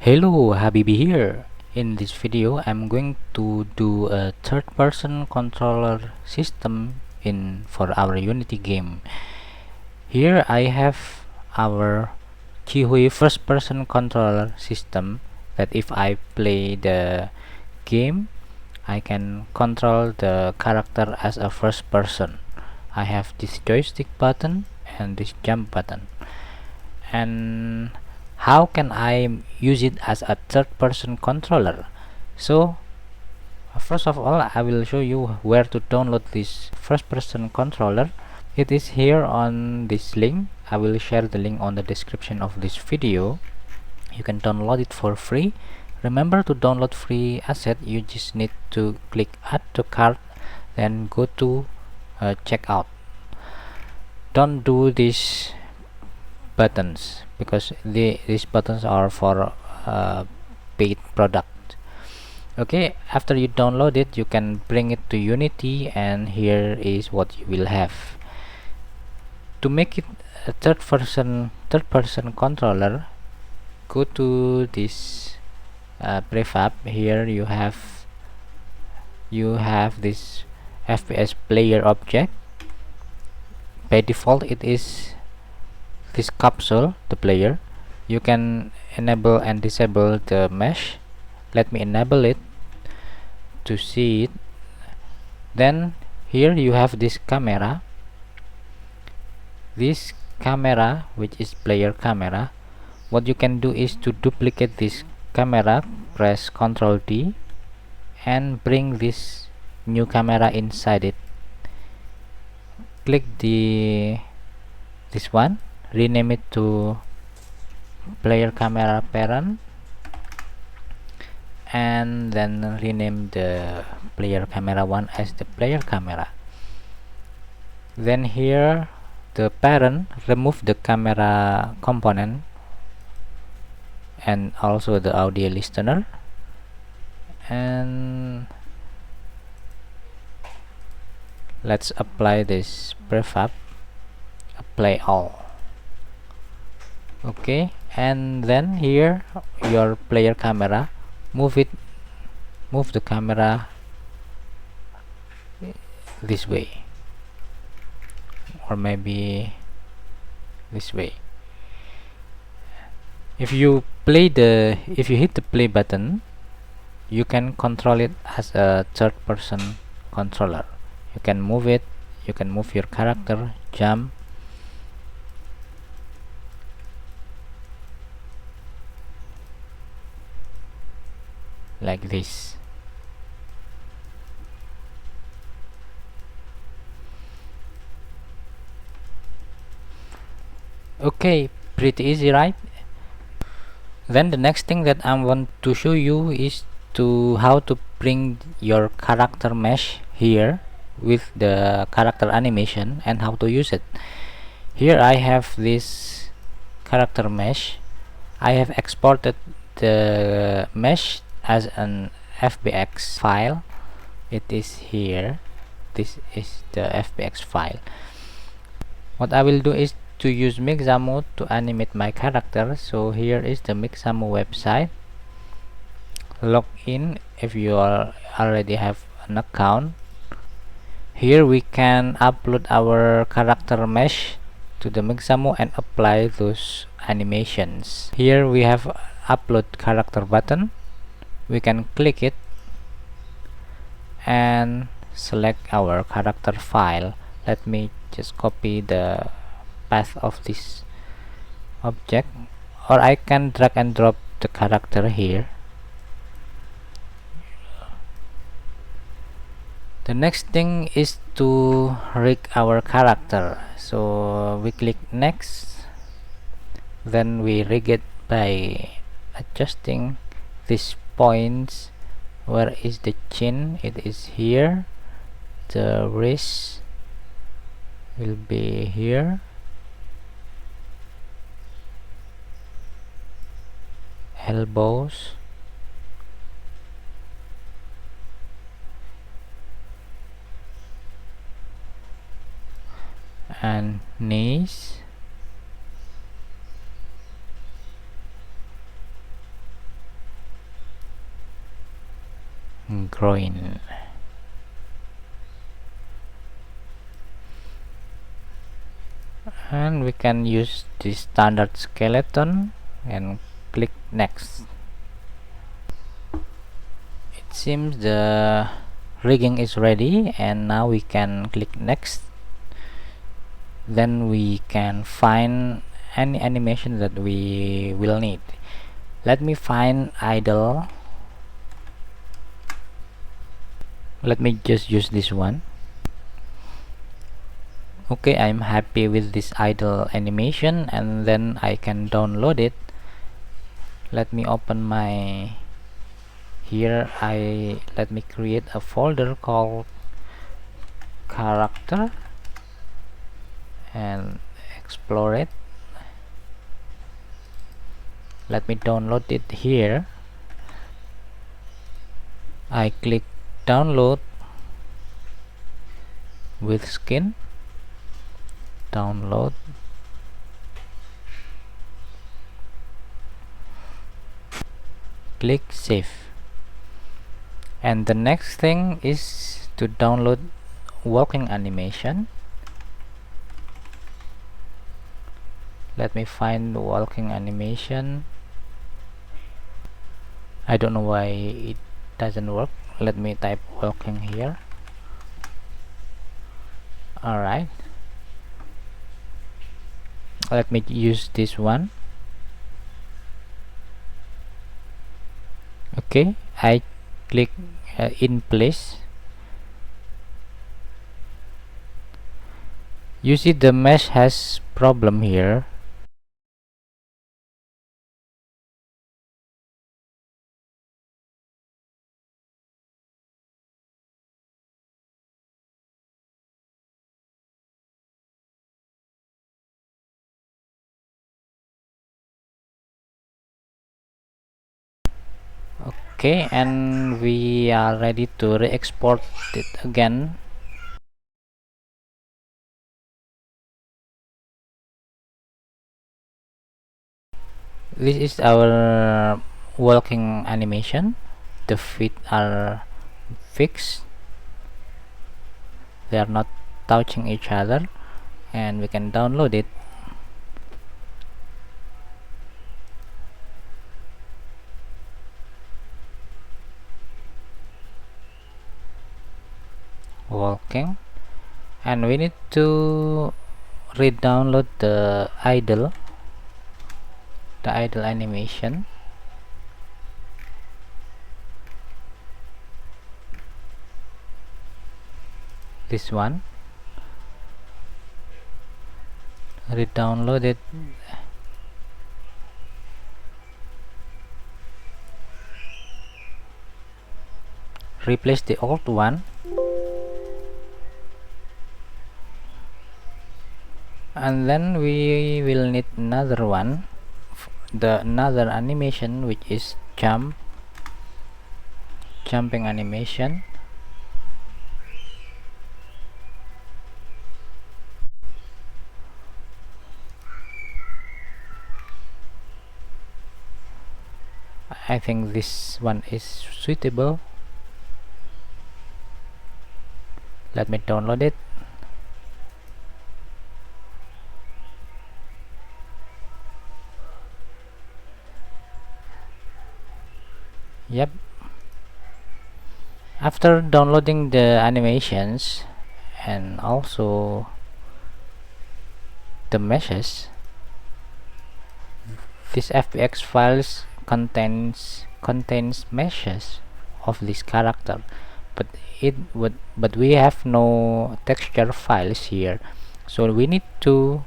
Hello, Habibi here. In this video, I'm going to do a third-person controller system for our Unity game. Here I have our Jihui first-person controller system that if I play the game, I can control the character as a first person. I have this joystick button and this jump button. And how can I use it as a third-person controller? So first of all, I will show you where to download this first-person controller. It is here on this link. I will share the link on the description of this video. You can download it for free. Remember, to download free asset, you just need to click add to cart, then go to checkout. Don't do these buttons because these buttons are for paid product. Okay, after you download it, you can bring it to Unity, and here is what you will have. To make it a third-person controller, go to this prefab. Here you have this FPS player object. By default, it is this capsule, the player. You can enable and disable the mesh. Let me enable it to see it. Then here you have this camera. This camera, which is player camera, what you can do is to duplicate this camera, press Ctrl D and bring this new camera inside it. Click this one, rename it to player camera parent, and then rename the player camera 1 as the player camera. Then here the parent, remove the camera component and also the audio listener, and let's apply this prefab, apply all. Okay, and then here your player camera, move the camera this way, or maybe this way. If you hit the play button, you can control it as a third-person controller. You can move it, you can move your character, jump, like this. Okay, pretty easy, right? Then the next thing that I want to show you is how to bring your character mesh here with the character animation and how to use it. Here I have this character mesh. I have exported the mesh as an FBX file. It is here. This is the FBX file. What I will do is to use Mixamo to animate my character. So here is the Mixamo website. Log in if you already have an account. Here we can upload our character mesh to the Mixamo and apply those animations. Here we have upload character button. We can click it and select our character file. Let me just copy the path of this object, or I can drag and drop the character here. The next thing is to rig our character. So we click next, then we rig it by adjusting these points. Where is the chin? It is here. The wrist will be here. Elbows, and knees, groin. And we can use the standard skeleton and click next. It seems the rigging is ready, and now we can click next. Then we can find any animation that we will need. Let me find idle. Let me just use this one. Okay, I'm happy with this idle animation, and then I can download it. Let me open my here. Let me create a folder called character and explore it. Let me download it here. I click download with skin, download, click save. And the next thing is to download walking animation. Let me find the walking animation. I don't know why it doesn't work. Let me type walking here. Alright, let me use this one. Okay, I click in place. You see the mesh has problem here. Okay, and we are ready to re-export it again. This is our walking animation. The feet are fixed, they are not touching each other, and we can download it. Walking, and we need to re-download the idle animation. This one, re-download it. Replace the old one, and then we will need another one, another animation, which is jumping animation. I think this one is suitable. Let me download it. Yep. After downloading the animations and also the meshes, this FBX files contains meshes of this character, but we have no texture files here, so we need to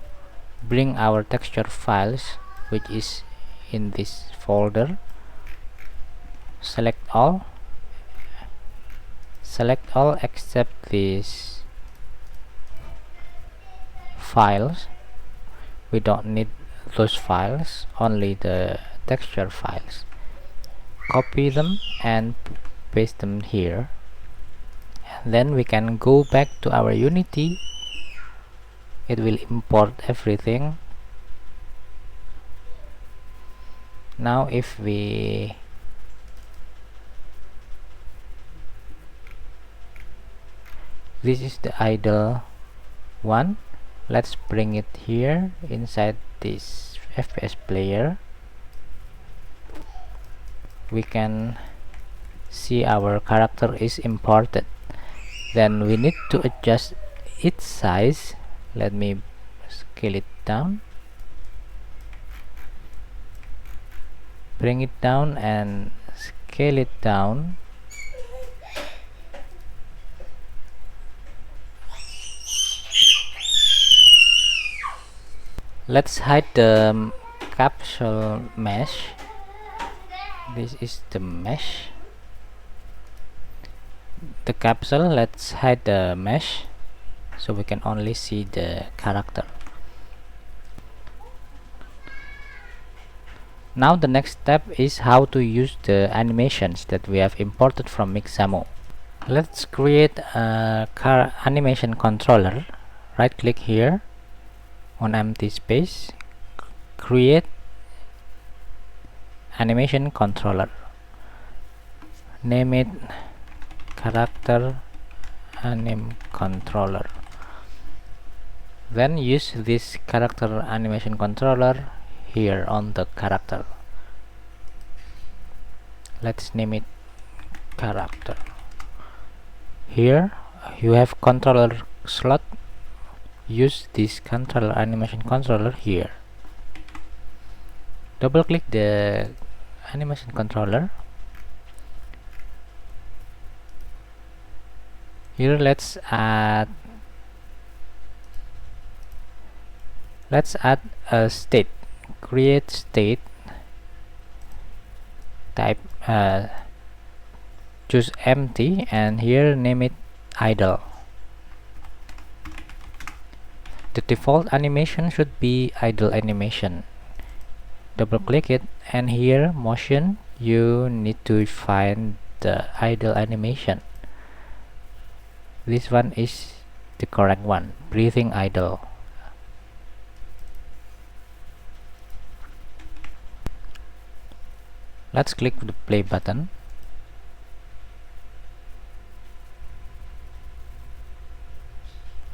bring our texture files, which is in this folder. Select all except these files. We don't need those files, only the texture files. Copy them and paste them here, and then we can go back to our Unity. It will import everything. Now if we This is the idle one. Let's bring it here inside this FPS player. We can see our character is imported. Then we need to adjust its size. Let me scale it down, bring it down and scale it down. Let's hide the capsule mesh. This is the mesh, the capsule. Let's hide the mesh so we can only see the character. Now the next step is how to use the animations that we have imported from Mixamo. Let's create a animation controller. Right click here on empty space, create animation controller, name it character anim controller. Then use this character animation controller here on the character. Let's name it character. Here you have controller slot. Use this controller animation controller here. Double click the animation controller. Here let's add a state. Create state, type choose empty, and here name it idle. The default animation should be idle animation. Double click it, and here motion, you need to find the idle animation. This one is the correct one, breathing idle. Let's click the play button.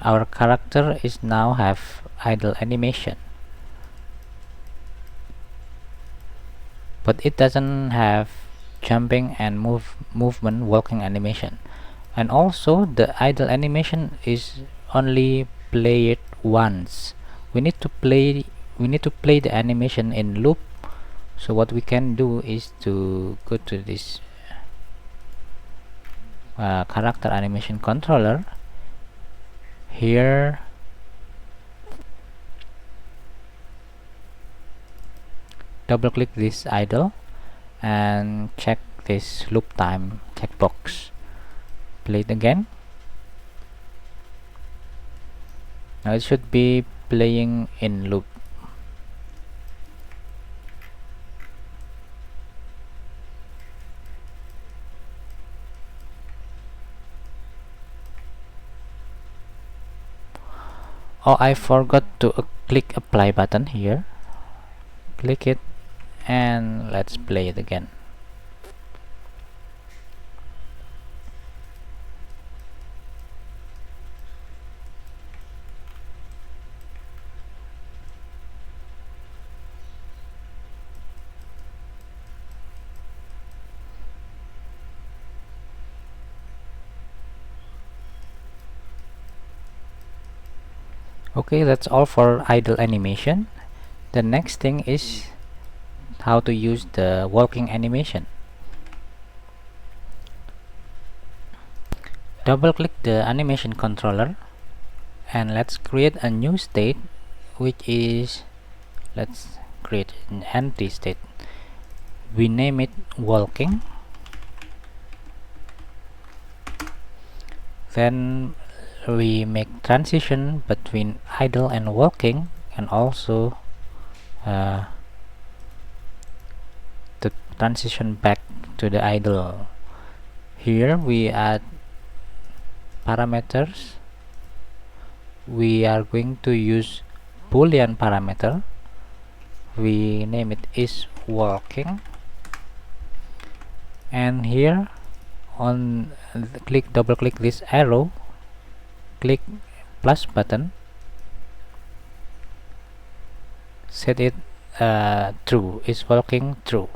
Our character is now have idle animation, but it doesn't have jumping and movement walking animation. And also the idle animation is only played once. We need to play the animation in loop. So what we can do is to go to this character animation controller. Here double click this idle and check this loop time checkbox. Play it again. Now it should be playing in loop. Oh, I forgot to click apply button here. Click it and let's play it again. Okay, that's all for idle animation. The next thing is how to use the walking animation. Double click the animation controller and let's create a new state, which is, let's create an empty state. We name it walking. Then we make transition between idle and walking, and also the transition back to the idle. Here we add parameters. We are going to use boolean parameter. We name it is walking, and here on double click this arrow click plus button, set it true, is walking true.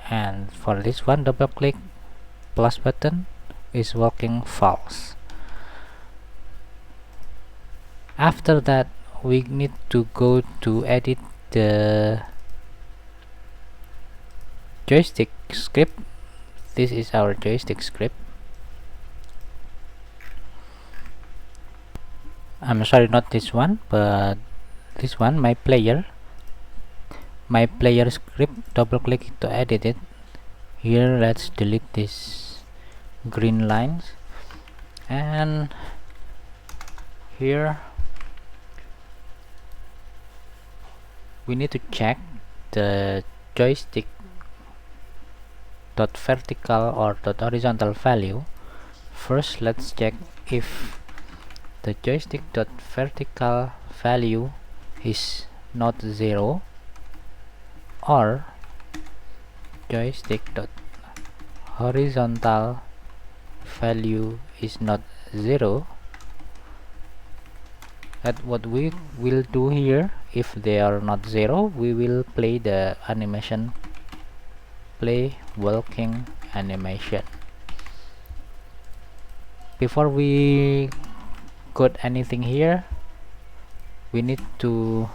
And for this one, double click plus button, is walking false. After that, we need to go to edit the joystick script. This is our joystick script. I'm sorry, not this one, but this one, my player script. Double click to edit it. Here, let's delete these green lines, and here we need to check the joystick dot vertical or dot horizontal value. First, let's check if the joystick dot vertical value is not 0 or joystick dot horizontal value is not 0. That what we will do here. If they are not 0, we will play the animation, play walking animation. Before we got anything here, we need to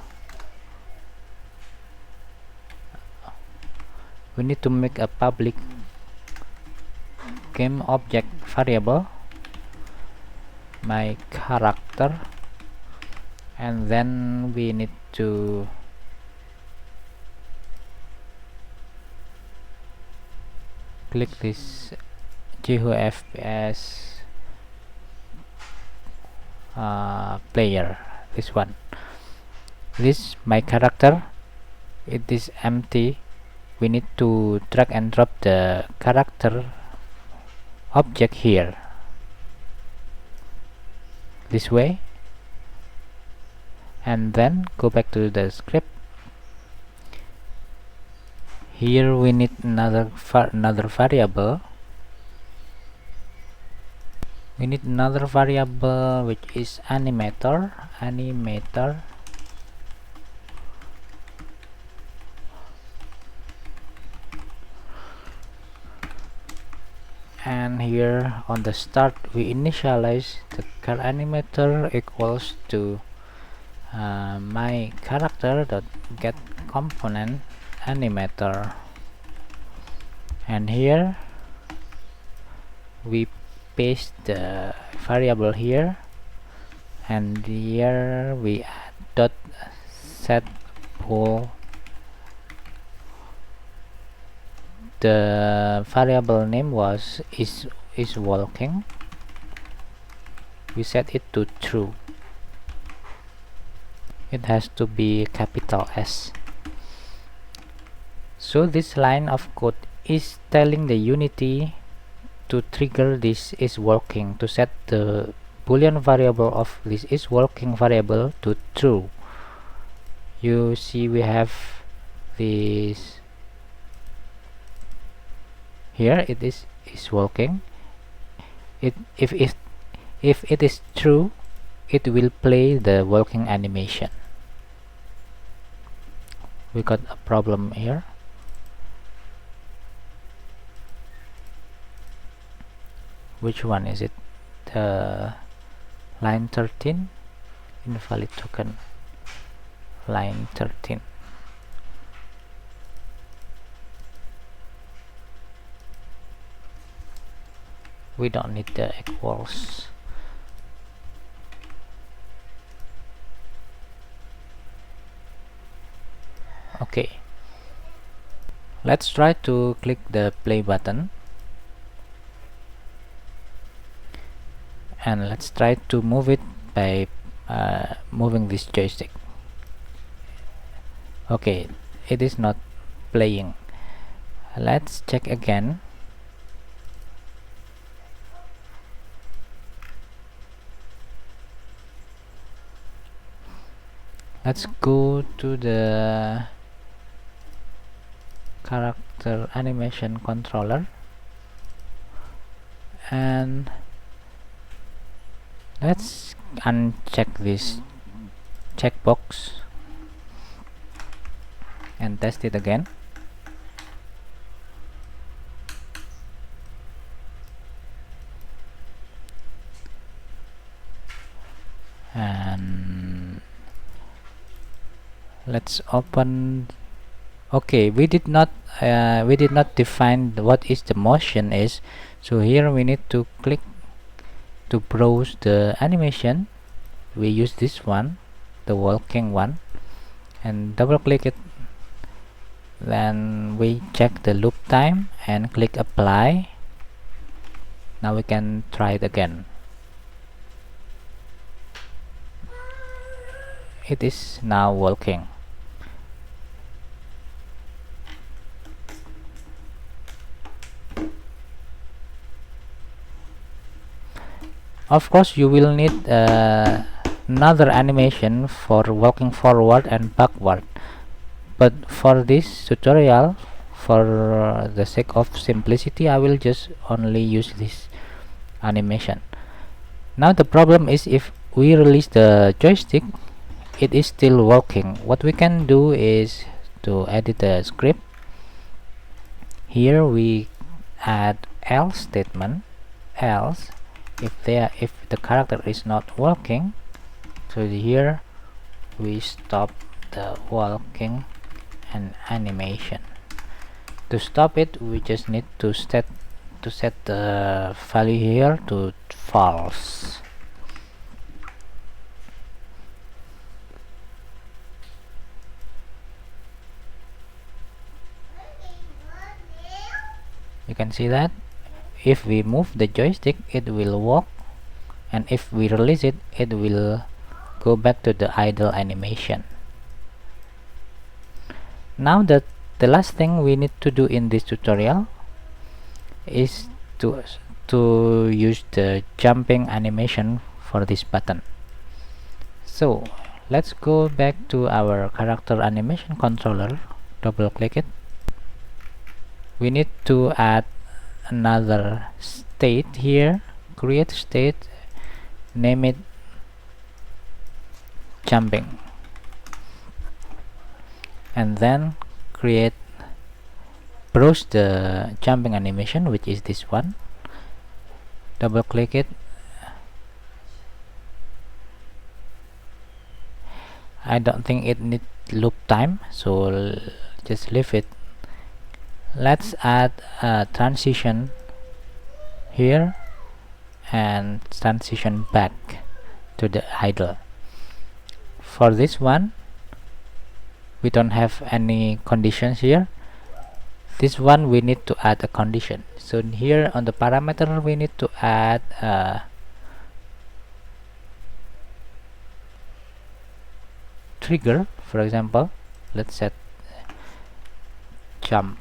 make a public game object variable, my character, and then we need to click this GeoFPS player, this one. This my character, it is empty. We need to drag and drop the character object here, this way, and then go back to the script. Here we need another variable. We need another variable which is animator. And here on the start, we initialize the car animator equals to my character dot get component animator, and here we paste the variable here, and here we add dot set pool. The variable name is walking. We set it to true. It has to be capital S. So this line of code is telling the Unity to trigger this is working, to set the boolean variable of this is working variable to true. You see we have this here, it is working. If it is true, it will play the walking animation. We got a problem here. Which one is it? The line 13, invalid token, line 13. We don't need the equals. Okay, let's try to click the play button, and let's try to move it by moving this joystick. Okay, it is not playing. Let's check again. Let's go to the character animation controller, and let's uncheck this checkbox and test it again. And let's open. Okay, we did not define what is the motion is, so here we need to click to browse the animation. We use this one, the walking one, and double click it. Then we check the loop time and click apply. Now we can try it again. It is now walking. Of course, you will need another animation for walking forward and backward, but for this tutorial, for the sake of simplicity, I will just only use this animation. Now the problem is, if we release the joystick, it is still walking. What we can do is to edit the script. Here we add else statement, else if the character is not walking. So here we stop the walking and animation. To stop it, we just need to set the value here to false. You can see that if we move the joystick, it will walk, and if we release it, it will go back to the idle animation. Now that the last thing we need to do in this tutorial is to use the jumping animation for this button. So let's go back to our character animation controller, double click it. We need to add another state here, create state, name it jumping, and then browse the jumping animation, which is this one, double click it. I don't think it needs loop time, so just leave it. Let's add a transition here and transition back to the idle. For this one, we don't have any conditions here. This one we need to add a condition. So here on the parameter, we need to add a trigger. For example, let's set jump.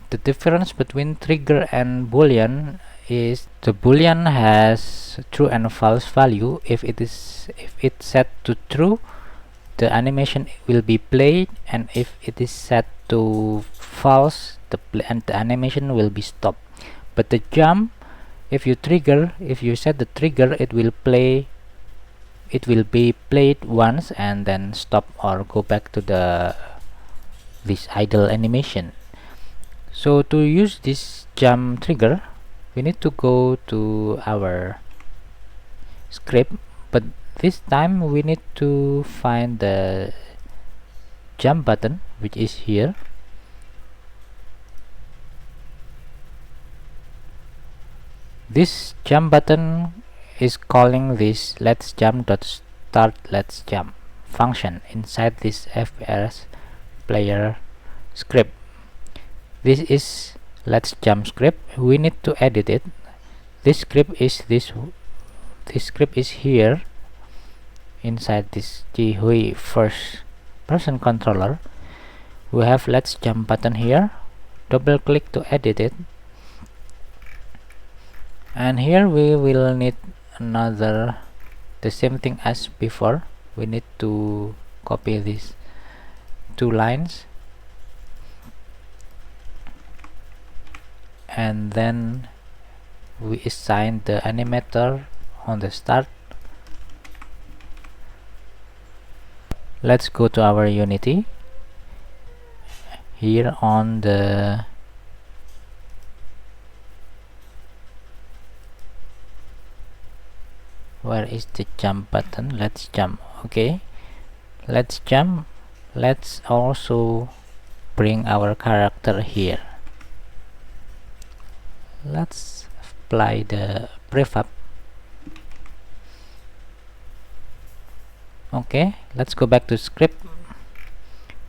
The difference between trigger and boolean is the boolean has true and false value. If it's set to true, the animation will be played, and if it is set to false, the animation will be stopped. But the jump, if you set the trigger, it will be played once and then stop or go back to this idle animation. So to use this jump trigger, we need to go to our script, but this time we need to find the jump button, which is here. This jump button is calling this let's jump.start let's jump function inside this FPS player script. This is let's jump script. We need to edit it. This script is here inside this GUI first person controller. We have let's jump button here. Double click to edit it, and here we will need the same thing as before. We need to copy these two lines and then we assign the animator on the start. Let's go to our Unity. Here on the where is the jump button? Let's jump. Okay, let's jump. Let's also bring our character here. Let's apply the prefab. Okay, let's go back to script.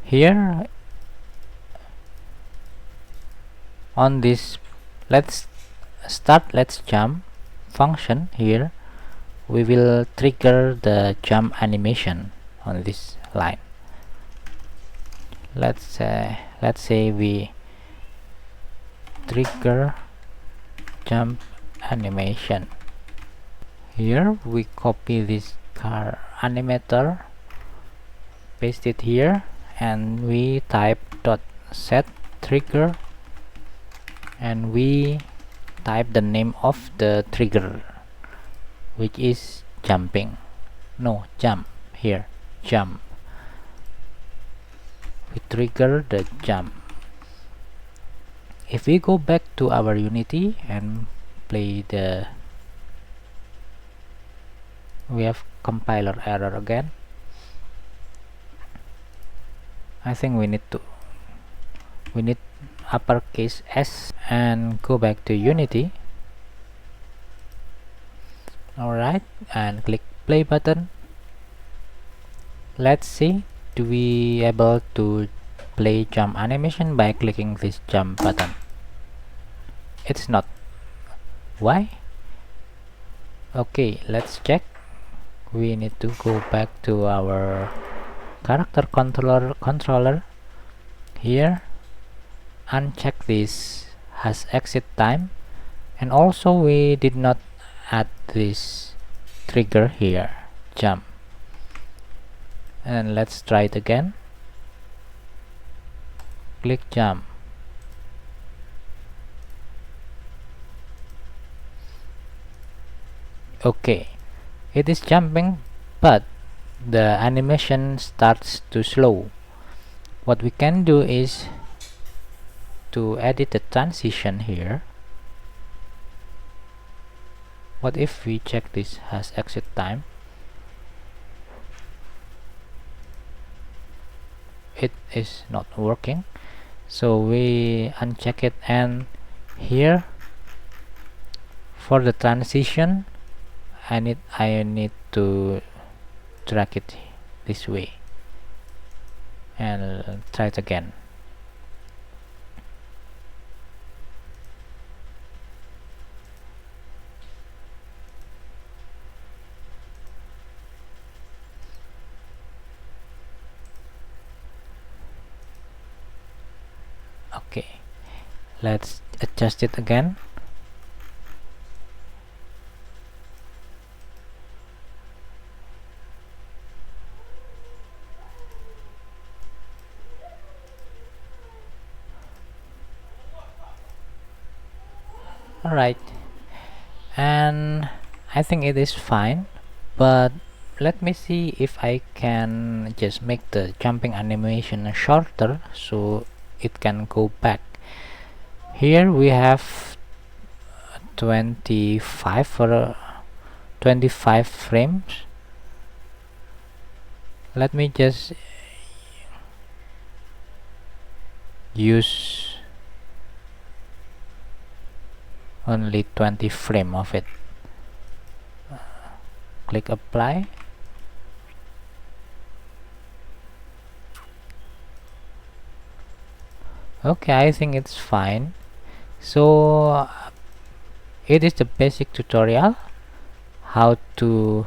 Here on this let's jump function, here we will trigger the jump animation on this line. Let's say we trigger jump animation. Here we copy this car animator, paste it here, and we type .set trigger, and we type the name of the trigger, which is jumping. No, jump. Here, jump. We trigger the jump. If we go back to our Unity and play the, we have compiler error again. I think we need uppercase S and go back to Unity. Alright, and click play button. Let's see, do we able to play jump animation by clicking this jump button? It's not. Why? Okay, let's check. We need to go back to our character controller. Here, uncheck this has exit time, and also we did not add this trigger here, jump. And let's try it again. Click jump. Okay, it is jumping, but the animation starts to slow. What we can do is to edit the transition here. What if we check this has exit time? It is not working, so we uncheck it, and here for the transition I need to drag it this way and try it again. Okay, let's adjust it again. Alright, and I think it is fine, but let me see if I can just make the jumping animation shorter so it can go back. Here we have 25 frames. Let me just use only 20 frame of it. Click apply. Okay, I think it's fine. So it is the basic tutorial how to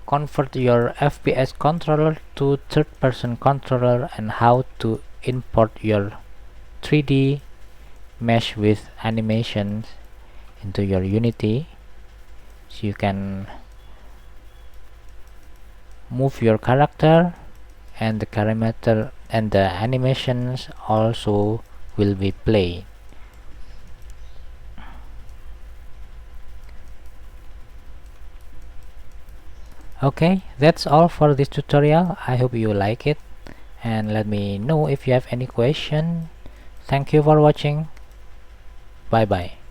convert your FPS controller to third-person controller, and how to import your 3D mesh with animations into your Unity, so you can move your character, and the animations also will be played. Okay, that's all for this tutorial. I hope you like it, and let me know if you have any question. Thank you for watching. Bye bye.